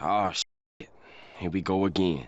Oh, shit. Here we go again.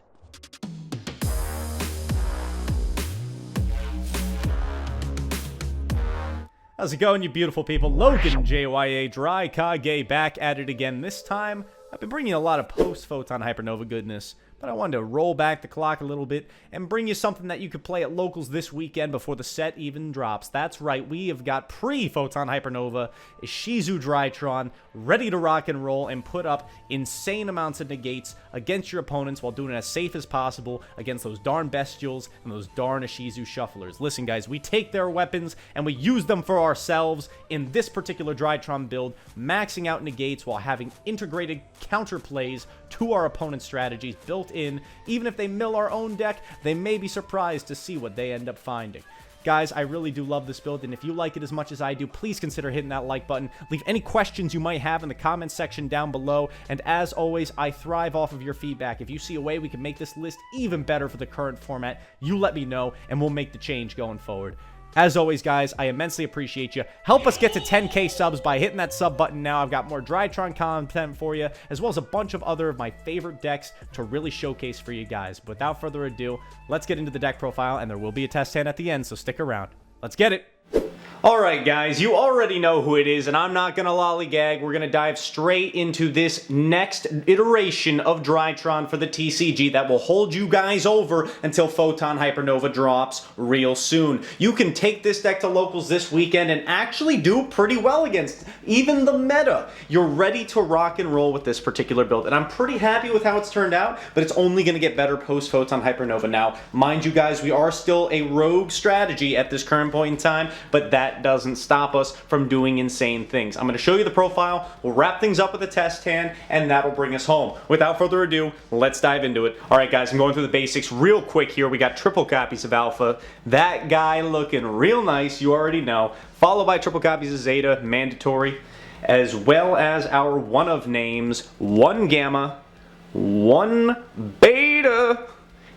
How's it going, you beautiful people? Logan JYA Drytron back at it again. This time, I've been bringing you a lot of post-Photon Hypernova goodness, but I wanted to roll back the clock a little bit and bring you something that you could play at locals this weekend before the set even drops. That's right, we have got pre-Photon Hypernova Ishizu Drytron ready to rock and roll and put up insane amounts of negates against your opponents while doing it as safe as possible against those darn bestials and those darn Ishizu shufflers. Listen, guys, we take their weapons and we use them for ourselves in this particular Drytron build, maxing out negates while having integrated counterplays to our opponent's strategies built in. Even if they mill our own deck, they may be surprised to see what they end up finding. Guys, I really do love this build, and if you like it as much as I do, please consider hitting that like button. Leave any questions you might have in the comments section down below, and as always, I thrive off of your feedback. If you see a way we can make this list even better for the current format, you let me know, and we'll make the change going forward. As always, guys, I immensely appreciate you. Help us get to 10K subs by hitting that sub button now. I've got more Drytron content for you, as well as a bunch of other of my favorite decks to really showcase for you guys. But without further ado, let's get into the deck profile, and there will be a test hand at the end, so stick around. Let's get it! Alright guys, you already know who it is, and I'm not going to lollygag. We're going to dive straight into this next iteration of Drytron for the TCG that will hold you guys over until Photon Hypernova drops real soon. You can take this deck to locals this weekend and actually do pretty well against even the meta. You're ready to rock and roll with this particular build, and I'm pretty happy with how it's turned out, but it's only going to get better post-Photon Hypernova. Now, mind you guys, we are still a rogue strategy at this current point in time, but that doesn't stop us from doing insane things. I'm going to show you the profile, we'll wrap things up with a test hand, and that'll bring us home. Without further ado, let's dive into it. Alright guys, I'm going through the basics real quick here. We got triple copies of Alpha. That guy looking real nice, you already know. Followed by triple copies of Zeta, mandatory. As well as our one of names, one Gamma, one Beta,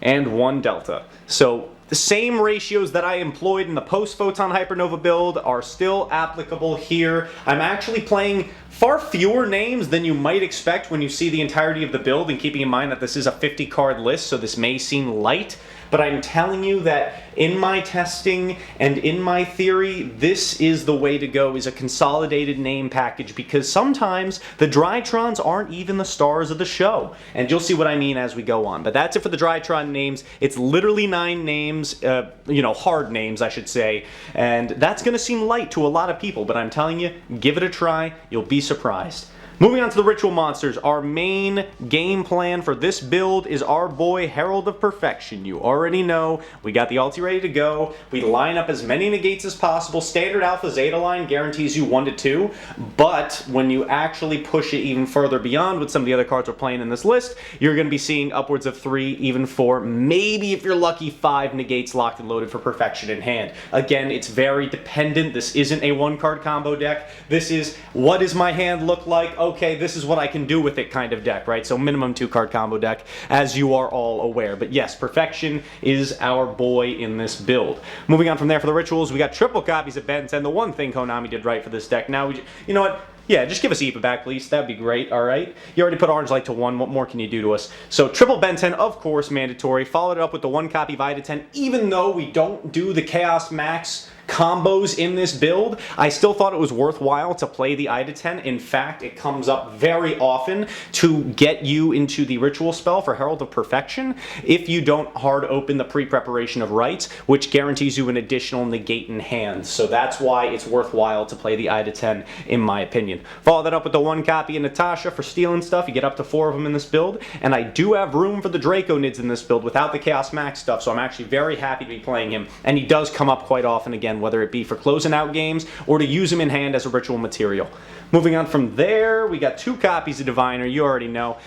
and one Delta. So the same ratios that I employed in the post-Photon Hypernova build are still applicable here. I'm actually playing far fewer names than you might expect when you see the entirety of the build, and keeping in mind that this is a 50-card list, so this may seem light. But I'm telling you that in my testing and in my theory, this is the way to go, is a consolidated name package, because sometimes the Drytrons aren't even the stars of the show. And you'll see what I mean as we go on. But that's it for the Drytron names. It's literally 9 names, you know, hard names, I should say. And that's going to seem light to a lot of people, but I'm telling you, give it a try. You'll be surprised. Moving on to the ritual monsters, our main game plan for this build is our boy Herald of Perfection. You already know, we got the ulti ready to go, we line up as many negates as possible. Standard Alpha Zeta line guarantees you 1 to 2, but when you actually push it even further beyond with some of the other cards we're playing in this list, you're going to be seeing upwards of 3, even 4, maybe if you're lucky 5 negates locked and loaded for Perfection in hand. Again, it's very dependent. This isn't a 1-card combo deck. This is, what does my hand look like? Okay, this is what I can do with it kind of deck, right? So minimum 2-card combo deck, as you are all aware. But yes, Perfection is our boy in this build. Moving on from there for the rituals, we got triple copies of Ben 10. The one thing Konami did right for this deck. Now, you know what? Yeah, just give us Ipa back, please. That'd be great, alright? You already put Orange Light to 1. What more can you do to us? So, triple Ben 10, of course, mandatory. Followed it up with the 1 copy Vida 10. Even though we don't do the Chaos Max combos in this build, I still thought it was worthwhile to play the Ida 10. In fact, it comes up very often to get you into the ritual spell for Herald of Perfection if you don't hard open the pre-preparation of Rites, which guarantees you an additional negate in hand. So that's why it's worthwhile to play the Ida 10, in my opinion. Follow that up with the 1 copy of Natasha for stealing stuff. You get up to 4 of them in this build, and I do have room for the Draco Nids in this build without the Chaos Max stuff, so I'm actually very happy to be playing him, and he does come up quite often again, whether it be for closing out games or to use him in hand as a ritual material. Moving on from there, we got 2 copies of Diviner. You already know.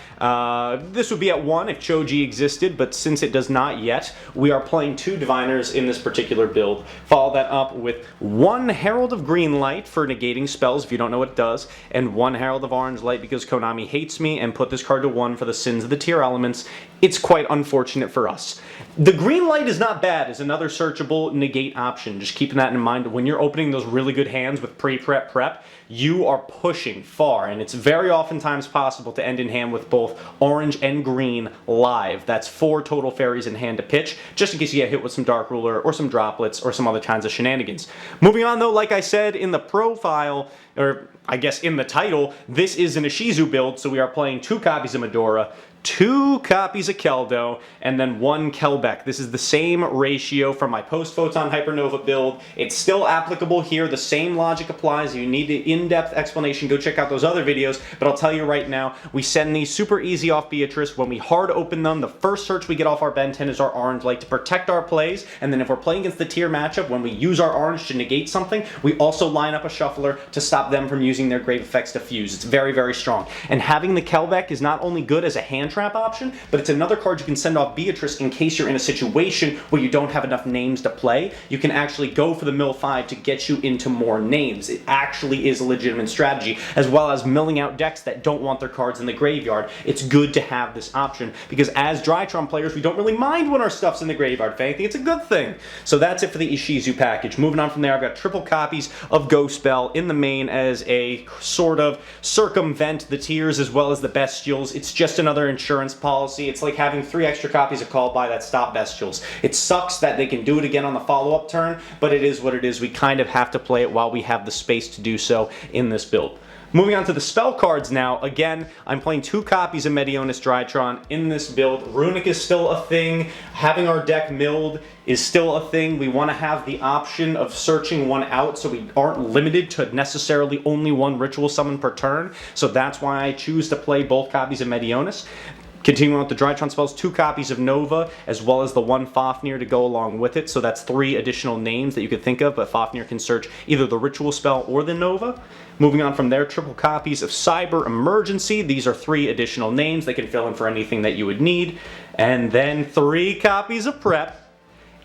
This would be at 1 if Choji existed, but since it does not yet, we are playing 2 Diviners in this particular build. Follow that up with 1 Herald of Green Light for negating spells, if you don't know what it does, and 1 Herald of Orange Light because Konami hates me and put this card to 1 for the Sins of the Tier Elements. It's quite unfortunate for us. The Green Light is not bad as another searchable negate option. Just keeping that in mind. When you're opening those really good hands with pre-prep prep, you are pushing far, and it's very oftentimes possible to end in hand with both orange and green live. That's 4 total fairies in hand to pitch, just in case you get hit with some Dark Ruler or some droplets or some other kinds of shenanigans. Moving on though, like I said in the profile, or I guess in the title, this is an Ishizu build, so we are playing 2 copies of Medora, 2 copies of Keldo, and then 1 Kelbeck. This is the same ratio from my post-photon Hypernova build. It's still applicable here. The same logic applies. If you need an in-depth explanation, go check out those other videos. But I'll tell you right now, we send these super easy off Beatrice. When we hard open them, the first search we get off our Ben 10 is our orange light to protect our plays. And then if we're playing against the tier matchup, when we use our orange to negate something, we also line up a shuffler to stop them from using their grave effects to fuse. It's very, very strong. And having the Kelbeck is not only good as a hand trap option, but it's another card you can send off Beatrice in case you're in a situation where you don't have enough names to play. You can actually go for the mill 5 to get you into more names. It actually is a legitimate strategy, as well as milling out decks that don't want their cards in the graveyard. It's good to have this option, because as Drytron players, we don't really mind when our stuff's in the graveyard. If anything, it's a good thing. So that's it for the Ishizu package. Moving on from there, I've got triple copies of Ghost Bell in the main as a sort of circumvent the tiers as well as the bestials. It's just another insurance policy. It's like having 3 extra copies of Call By that stop bestials. It sucks that they can do it again on the follow-up turn, but it is what it is. We kind of have to play it while we have the space to do so in this build. Moving on to the spell cards now. Again, I'm playing 2 copies of Medionis Drytron in this build. Runic is still a thing. Having our deck milled is still a thing. We want to have the option of searching one out so we aren't limited to necessarily only 1 ritual summon per turn. So that's why I choose to play both copies of Medionis. Continuing with the Drytron spells, 2 copies of Nova, as well as the 1 Fafnir to go along with it. So that's 3 additional names that you could think of, but Fafnir can search either the ritual spell or the Nova. Moving on from there, triple copies of Cyber Emergency. These are 3 additional names. They can fill in for anything that you would need. And then 3 copies of Prep.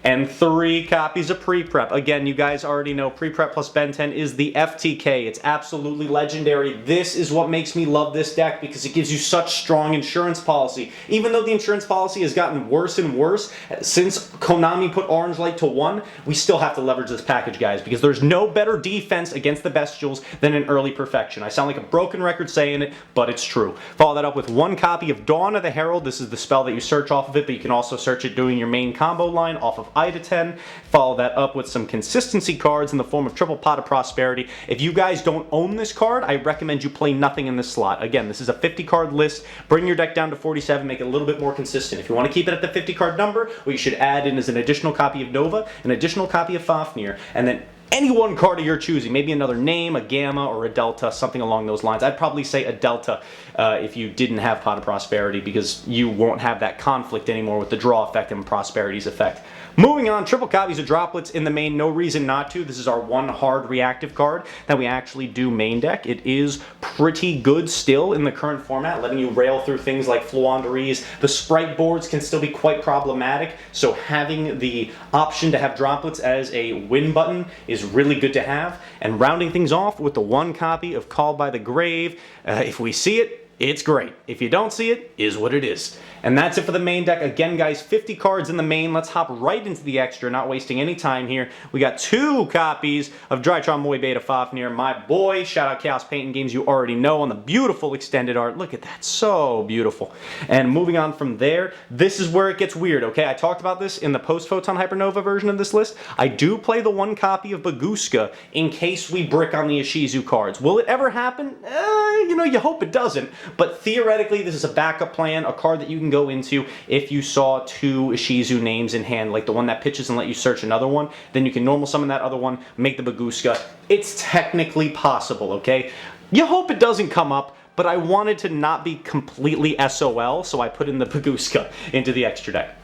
And 3 copies of pre-prep. Again, you guys already know pre-prep plus Ben 10 is the FTK. It's absolutely legendary. This is what makes me love this deck, because it gives you such strong insurance policy. Even though the insurance policy has gotten worse and worse since Konami put Orange Light to 1, we still have to leverage this package, guys, because there's no better defense against the bestials than an early perfection. I sound like a broken record saying it, but it's true. Follow that up with 1 copy of Dawn of the Herald. This is the spell that you search off of it, but you can also search it doing your main combo line off of Ida 10. Follow that up with some consistency cards in the form of Triple Pot of Prosperity. If you guys don't own this card, I recommend you play nothing in this slot. Again, this is a 50 card list. Bring your deck down to 47, make it a little bit more consistent. If you want to keep it at the 50 card number, what you should add in is an additional copy of Nova, an additional copy of Fafnir, and then any 1 card of your choosing, maybe another name, a Gamma or a Delta, something along those lines. I'd probably say a Delta if you didn't have Pot of Prosperity, because you won't have that conflict anymore with the draw effect and Prosperity's effect. Moving on, triple copies of Droplets in the main, no reason not to. This is our 1 hard reactive card that we actually do main deck. It is pretty good still in the current format, letting you rail through things like Fluanderies. The sprite boards can still be quite problematic, so having the option to have Droplets as a win button is really good to have. And rounding things off with the 1 copy of Call by the Grave. If we see it, it's great. If you don't see it, is what it is. And that's it for the main deck. Again, guys, 50 cards in the main. Let's hop right into the extra, not wasting any time here. We got 2 copies of Drytron Moy Beta Fafnir, my boy. Shout out Chaos Painting Games, you already know, on the beautiful extended art. Look at that, so beautiful. And moving on from there, this is where it gets weird, okay? I talked about this in the post-Photon Hypernova version of this list. I do play the 1 copy of Baguska in case we brick on the Ishizu cards. Will it ever happen? You know, you hope it doesn't. But theoretically, this is a backup plan, a card that you can go into if you saw 2 Ishizu names in hand, like the one that pitches and let you search another one. Then you can normal summon that other one, make the Baguska. It's technically possible, okay? You hope it doesn't come up, but I wanted to not be completely SOL, so I put in the Baguska into the extra deck.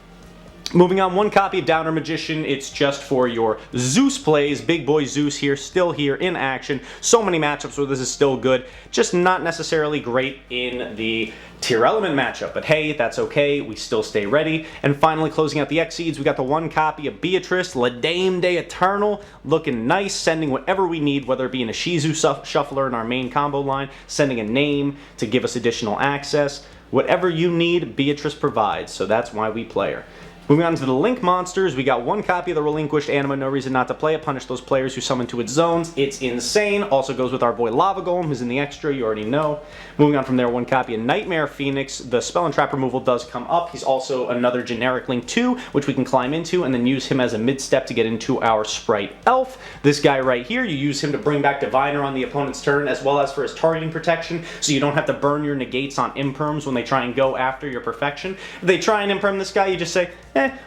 Moving on, 1 copy of Downer Magician. It's just for your Zeus plays. Big boy Zeus here, still here in action. So many matchups where this is still good. Just not necessarily great in the tier element matchup. But hey, that's okay. We still stay ready. And finally, closing out the X-Seeds, we got the 1 copy of Beatrice, La Dame de Eternal. Looking nice, sending whatever we need, whether it be an Ishizu shuffler in our main combo line, sending a name to give us additional access. Whatever you need, Beatrice provides. So that's why we play her. Moving on to the Link monsters, we got one copy of the Relinquished Anima, no reason not to play it, punish those players who summon to its zones. It's insane. Also goes with our boy Lava Golem, who's in the extra, you already know. Moving on from there, one copy of Nightmare Phoenix. The spell and trap removal does come up. He's also another generic Link 2, which we can climb into and then use him as a mid-step to get into our Sprite Elf. This guy right here, you use him to bring back Diviner on the opponent's turn, as well as for his targeting protection, so you don't have to burn your negates on imperms when they try and go after your perfection. If they try and imperm this guy, you just say,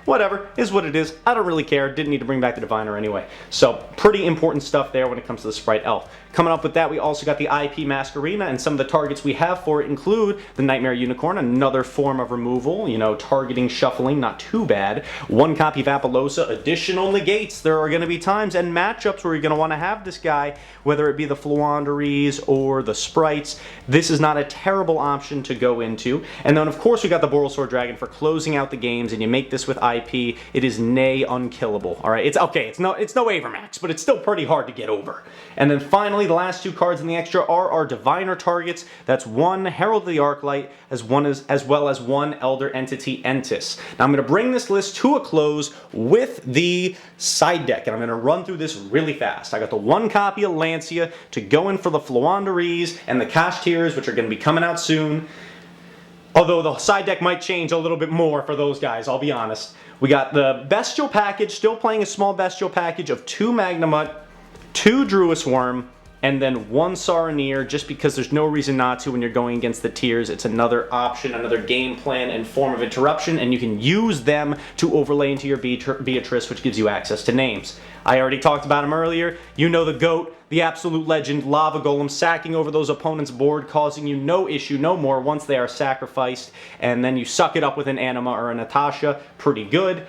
whatever, is what it is. I don't really care. Didn't need to bring back the Diviner anyway. So, pretty important stuff there when it comes to the Sprite Elf. Coming up with that, we also got the IP Masquerena, and some of the targets we have for it include the Nightmare Unicorn, another form of removal, you know, targeting, shuffling, not too bad. One copy of Apollosa, additional negates. There are going to be times and matchups where you're going to want to have this guy, whether it be the Fluanderies or the Sprites. This is not a terrible option to go into. And then, of course, we got the Borrelsword Dragon for closing out the games, and you make this with IP, it is nay unkillable. All right, it's okay. It's no Avermax, but it's still pretty hard to get over. And then finally, the last two cards in the extra are our Diviner targets. That's one Herald of the Arclight, as well as one Elder Entity Entis. Now I'm going to bring this list to a close with the side deck, and I'm going to run through this really fast. I got the one copy of Lancia to go in for the Fluanderies and the Kashtires, which are going to be coming out soon. Although the side deck might change a little bit more for those guys, I'll be honest. We got the Bestial package, still playing a small Bestial package of 2 Magnemite, 2 Druis Worm, and then 1 Saronir, just because there's no reason not to when you're going against the tiers. It's another option, another game plan and form of interruption, and you can use them to overlay into your Beatrice, which gives you access to names. I already talked about him earlier. You know the GOAT, the absolute legend, Lava Golem, sacking over those opponents' board, causing you no issue, no more, once they are sacrificed, and then you suck it up with an Anima or a Natasha. Pretty good.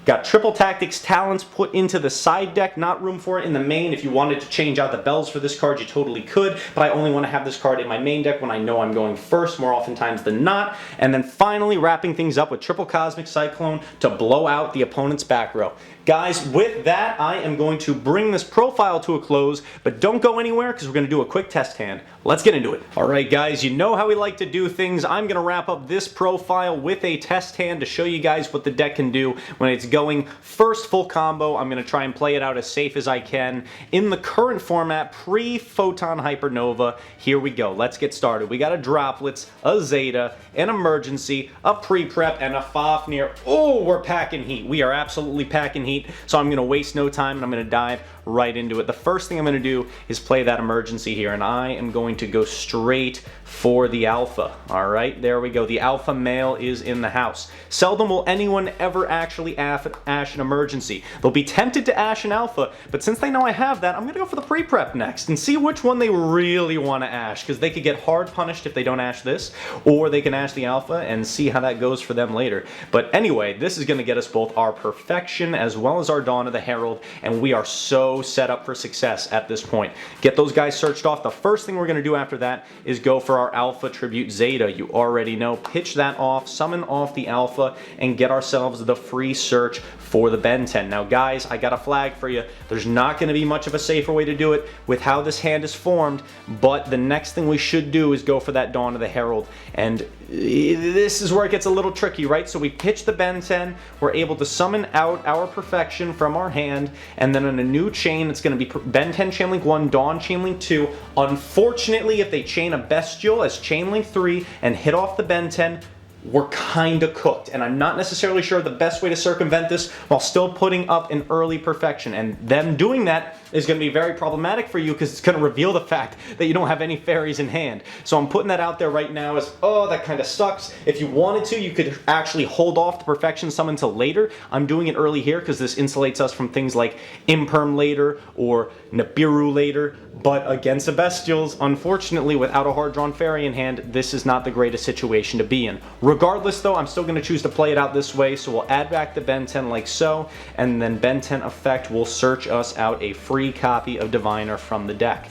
Got Triple Tactics Talents put into the side deck, not room for it in the main. If you wanted to change out the bells for this card, you totally could, but I only want to have this card in my main deck when I know I'm going first, more oftentimes than not. And then finally, wrapping things up with Triple Cosmic Cyclone to blow out the opponent's back row. Guys, with that, I am going to bring this profile to a close, but don't go anywhere because we're going to do a quick test hand. Let's get into it. Alright guys, you know how we like to do things. I'm going to wrap up this profile with a test hand to show you guys what the deck can do when it's going first full combo. I'm going to try and play it out as safe as I can. In the current format, pre-Photon Hypernova, here we go. Let's get started. We got a Droplets, a Zeta, an Emergency, a Pre-Prep, and a Fafnir. Oh, we're packing heat. We are absolutely packing heat. So I'm going to waste no time and I'm going to dive right into it. The first thing I'm going to do is play that Emergency here, and I am going to go straight for the Alpha. Alright, there we go. The Alpha male is in the house. Seldom will anyone ever actually ash an Emergency. They'll be tempted to ash an Alpha, but since they know I have that, I'm going to go for the Pre-Prep next and see which one they really want to ash, because they could get hard punished if they don't ash this, or they can ash the Alpha and see how that goes for them later. But anyway, this is going to get us both our Perfection as well as our Dawn of the Herald, and we are so set up for success at this point. Get those guys searched off. The first thing we're going to do after that is go for our Alpha Tribute Zeta. You already know. Pitch that off, summon off the Alpha, and get ourselves the free search for the Ben 10. Now guys, I got a flag for you. There's not going to be much of a safer way to do it with how this hand is formed, but the next thing we should do is go for that Dawn of the Herald, and this is where it gets a little tricky, right? So we pitch the Ben 10, we're able to summon out our Perfection from our hand, and then on a new chain, it's going to be Ben 10 Chainlink 1, Dawn Chainlink 2. Unfortunately, if they chain a Bestial as Chainlink 3 and hit off the Ben 10, we're kinda cooked, and I'm not necessarily sure the best way to circumvent this while still putting up an early Perfection, and them doing that is going to be very problematic for you because it's going to reveal the fact that you don't have any fairies in hand. So I'm putting that out there right now as, oh, that kind of sucks. If you wanted to, you could actually hold off the Perfection summon until later. I'm doing it early here because this insulates us from things like Imperm later or Nibiru later, but against the Bestials, unfortunately, without a hard-drawn fairy in hand, this is not the greatest situation to be in. Regardless, though, I'm still going to choose to play it out this way, so we'll add back the Ben 10 like so, and then Ben 10 effect will search us out a free copy of Diviner from the deck.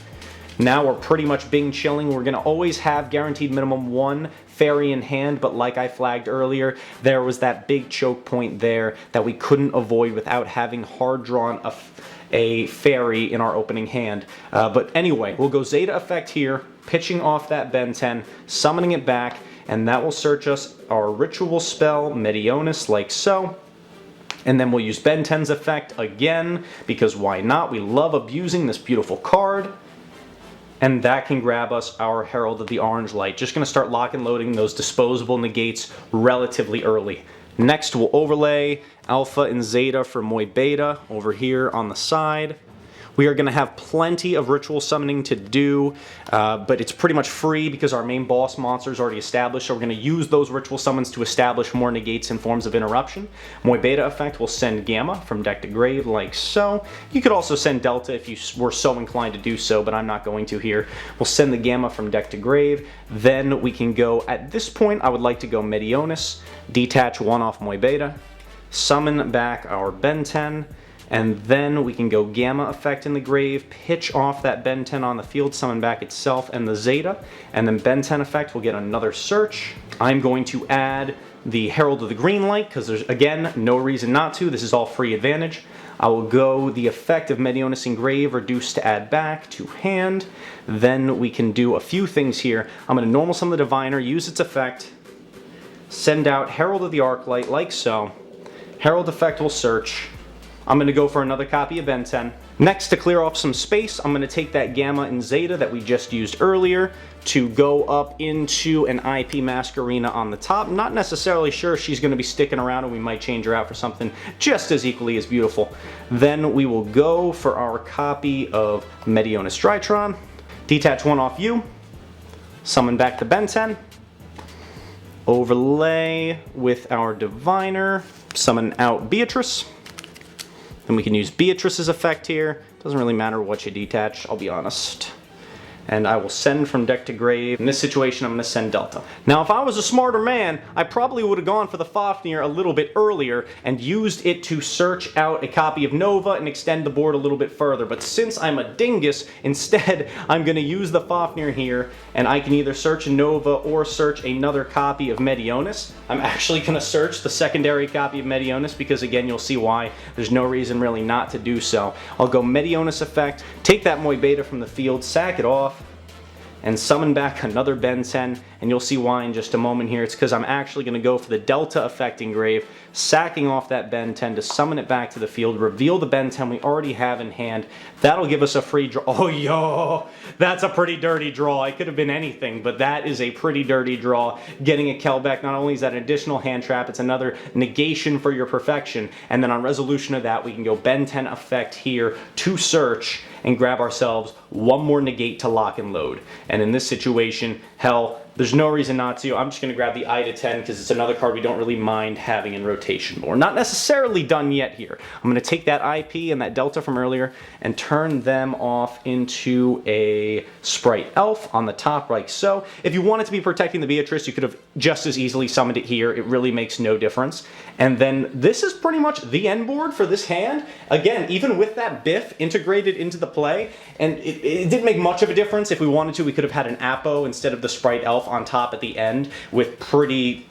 Now we're pretty much Bing chilling. We're going to always have guaranteed minimum 1 fairy in hand, but like I flagged earlier, there was that big choke point there that we couldn't avoid without having hard drawn a fairy in our opening hand. But anyway, we'll go Zeta effect here, pitching off that Ben 10, summoning it back, and that will search us our ritual spell, Medionis, like so. And then we'll use Ben 10's effect again, because why not? We love abusing this beautiful card. And that can grab us our Herald of the Orange Light. Just going to start lock and loading those disposable negates relatively early. Next, we'll overlay Alpha and Zeta for Moy Beta over here on the side. We are going to have plenty of ritual summoning to do, but it's pretty much free because our main boss monster is already established, so we're going to use those ritual summons to establish more negates and forms of interruption. Moy Beta effect will send Gamma from deck to grave like so. You could also send Delta if you were so inclined to do so, but I'm not going to here. We'll send the Gamma from deck to grave. Then we can go, at this point, I would like to go Medionis, detach one off Moy Beta, summon back our Ben 10, and then we can go Gamma effect in the grave, pitch off that Ben 10 on the field, summon back itself and the Zeta, and then Ben 10 effect will get another search. I'm going to add the Herald of the Green Light, because there's, again, no reason not to. This is all free advantage. I will go the effect of Medionis in grave, reduce to add back to hand. Then we can do a few things here. I'm going to normal summon the Diviner, use its effect, send out Herald of the Arclight like so. Herald effect will search. I'm going to go for another copy of Ben 10. Next, to clear off some space, I'm going to take that Gamma and Zeta that we just used earlier to go up into an IP Masquerena on the top. Not necessarily sure she's going to be sticking around, and we might change her out for something just as equally as beautiful. Then we will go for our copy of Medionis Drytron, detach one off you, summon back the Ben 10, overlay with our Diviner, summon out Beatrice. Then we can use Beatrice's effect here. Doesn't really matter what you detach, I'll be honest. And I will send from deck to grave. In this situation, I'm going to send Delta. Now, if I was a smarter man, I probably would have gone for the Fafnir a little bit earlier and used it to search out a copy of Nova and extend the board a little bit further. But since I'm a dingus, instead, I'm going to use the Fafnir here, and I can either search a Nova or search another copy of Medionis. I'm actually going to search the secondary copy of Medionis because, again, you'll see why. There's no reason really not to do so. I'll go Medionis effect, take that Moy Beta from the field, sack it off, and summon back another Ben 10, and you'll see why in just a moment here. It's because I'm actually going to go for the Delta effect in grave, sacking off that Ben 10 to summon it back to the field, reveal the Ben 10 we already have in hand. That'll give us a free draw. Oh, yo! That's a pretty dirty draw. It could have been anything, but that is a pretty dirty draw. Getting a Kelbeck, not only is that an additional hand trap, it's another negation for your perfection, and then on resolution of that, we can go Ben 10 effect here to search and grab ourselves one more negate to lock and load. And in this situation, hell, there's no reason not to. I'm just going to grab the Ida 10 because it's another card we don't really mind having in rotation. We're not necessarily done yet here. I'm going to take that IP and that Delta from earlier and turn them off into a Sprite Elf on the top like so. If you wanted to be protecting the Beatrice, you could have just as easily summoned it here. It really makes no difference. And then this is pretty much the end board for this hand. Again, even with that Biff integrated into the play, and it didn't make much of a difference. If we wanted to, we could have had an Apo instead of the Sprite Elf on top at the end with pretty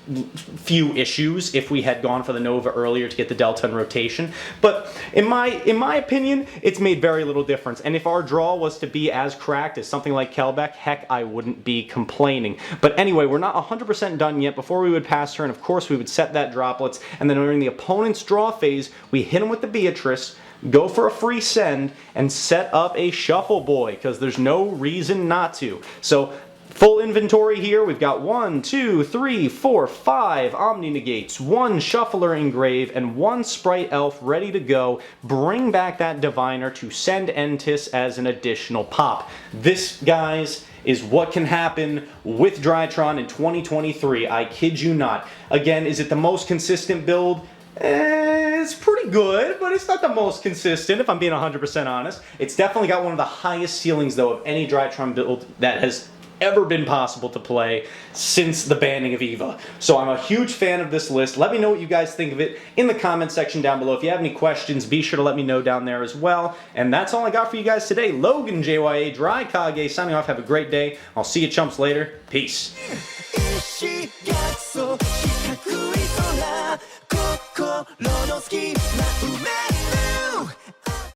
few issues if we had gone for the Nova earlier to get the Delta in rotation. But in my opinion, it's made very little difference. And if our draw was to be as cracked as something like Kelbeck, heck, I wouldn't be complaining. But anyway, we're not 100% done yet. Before we would pass turn, of course, we would set that droplets, and then during the opponent's draw phase, we hit him with the Beatrice, go for a free send, and set up a Shuffle Boy, because there's no reason not to. So full inventory here. We've got 1, 2, 3, 4, 5 Omni Negates, 1 Shuffler Engrave, and 1 Sprite Elf ready to go. Bring back that Diviner to send Entis as an additional pop. This, guys, is what can happen with Drytron in 2023. I kid you not. Again, is it the most consistent build? It's pretty good, but it's not the most consistent, if I'm being 100% honest. It's definitely got one of the highest ceilings, though, of any Drytron build that has ever been possible to play since the banning of Eva. So I'm a huge fan of this list. Let me know what you guys think of it in the comment section down below. If you have any questions, be sure to let me know down there as well. And that's all I got for you guys today. Logan, JYA, Drykage, signing off. Have a great day. I'll see you chumps later. Peace.